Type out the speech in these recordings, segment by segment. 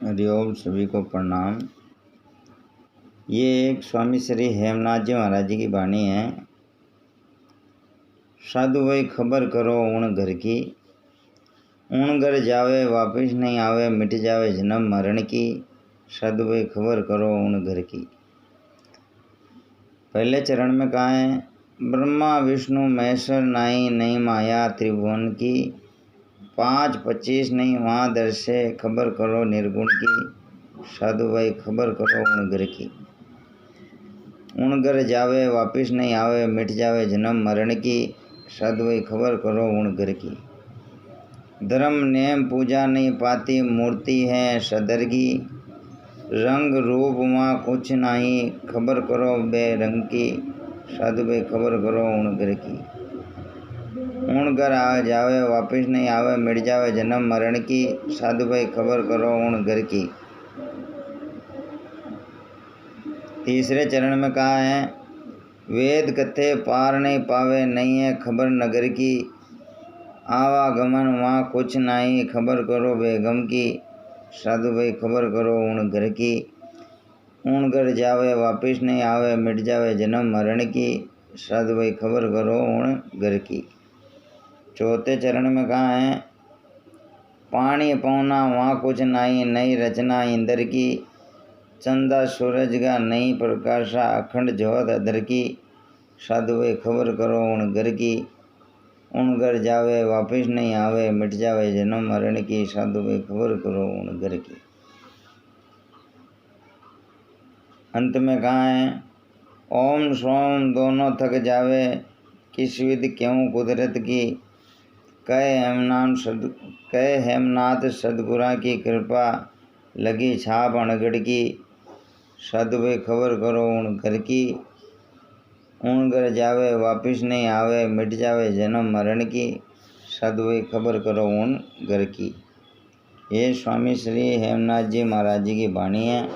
हरिओम, सभी को प्रणाम। ये एक स्वामी श्री हेमनाथ जी महाराज जी की वाणी है। साधु भाई खबर करो उन घर की, उन घर जावे वापिस नहीं आवे, मिट जावे जन्म मरण की। साधु भाई खबर करो उन घर की। पहले चरण में कहा है, ब्रह्मा विष्णु महेश्वर नाई नहीं माया त्रिभुवन की। 5:25 नहीं वहाँ दर्शे, खबर करो निर्गुण की। साधु भाई खबर करो उन घर की। उन घर जावे वापिस नहीं आवे, मिट जावे जन्म मरण की। साधु भाई खबर करो उन घर की। धर्म नेम पूजा नहीं पाती, मूर्ति है सदरगी। रंग रूप वहाँ कुछ नहीं, खबर करो बेरंग की। साधु भाई खबर करो उन घर की। उन घर आ जावे वापिस नहीं आवे, मिट जावे जन्म मरण की। साधु भाई खबर करो उन घर की। तीसरे चरण में कहा है, वेद कथे पार नहीं पावे, नहीं है खबर नगर की। आवागमन वहाँ कुछ नहीं, खबर करो बेगम की। साधु भाई खबर करो उन घर की। उन घर जावे वापिस नहीं आवे, मिट जावे जन्म मरण की। साधु भाई खबर करो उन घर की। चौथे चरण में कहा है, पानी पौना वहाँ कुछ नहीं, नई रचना इंद्र की। चंदा सूरज का नई प्रकाशा, अखंड ज्योत अदर की। साधु भाई खबर करो उन घर की। उन घर जावे वापिस नहीं आवे, मिट जावे जन्म मरण की। साधु भाई खबर करो उन घर की। अंत में कहा है, ओम सोम दोनों थक जावे, किस विध क्यों कुदरत की। कहे हेमनाथ सदगुरा की कृपा, लगी छाप अणगढ़ की। साधु भाई खबर करो उन घर की। उन घर जावे वापिस नहीं आवे, मिट जावे जन्म मरण की। साधु भाई खबर करो उन घर की। ये स्वामी श्री हेमनाथ जी महाराज जी की वाणी है।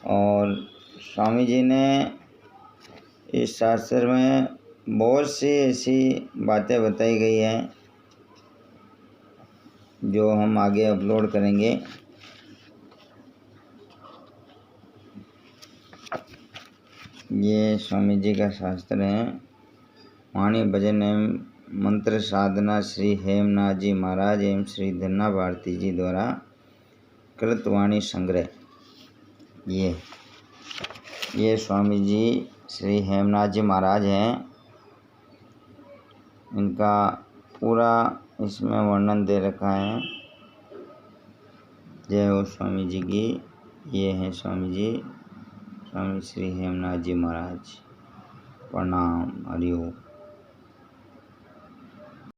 और स्वामी जी ने इस शास्त्र में बहुत सी ऐसी बातें बताई गई हैं जो हम आगे अपलोड करेंगे। ये स्वामी जी का शास्त्र है, वाणी भजन एवं मंत्र साधना श्री हेमनाथ जी महाराज एवं श्री धन्ना भारती जी द्वारा कृत वाणी संग्रह। ये स्वामी जी श्री हेमनाथ जी महाराज हैं। इनका पूरा इसमें वर्णन दे रखा है। जय हो स्वामी जी की। ये हैं स्वामी जी, स्वामी श्री हेमनाथ जी महाराज। प्रणाम। हरि ओम।